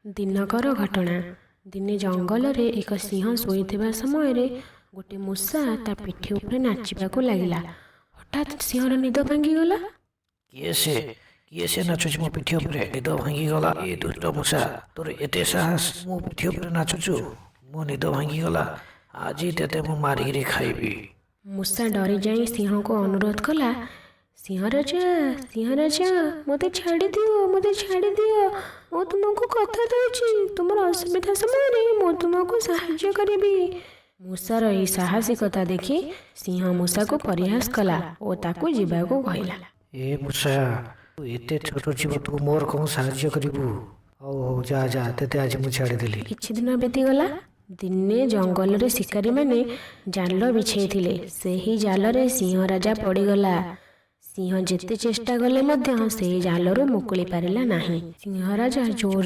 दिनकर घटना। दिने जंगल रे एक सिंह शोइथिबा समय रे गोटे मूषा ता पिठी उपरे नाचिबाकू लागिला। हठात सिंहर निद भांगीगला। किए से नाचुच मो पिठी उपरे निद भांगी गला। ए दुष्ट मूषा तोर एते साहस मो पिठी उपरे नाचुचु मो निद भांगी गला। आज तेते मो मारिकी खाइबी। मूषा डरी जाई सिंह को अनुरोध कला, सिंह राजा मते छाड़ी दियो मो तुमको कथा दूची तुमर असुविधा समय मो तुमको साहाय्य करिबी। मूषार ई साहसिकता देखि सिंह मूषा को परिहास कला ओ ताकू जीवाको कहला। ए मूषा तू एते छोट जीव तू मोर कौन साहाय्य करिबू। ओ जा जा तेते आज मु छाड़ी देली। किछि दिन बीतीगला। दिने जंगल रे शिकारी माने जाल बिछेइथिले। सेही जाल रे सिंह राजा पड़ीगला। सिंह जेते चेष्टा कले मध्य से जालरू मुकुली पारिला नाही। सिंह राजा जोर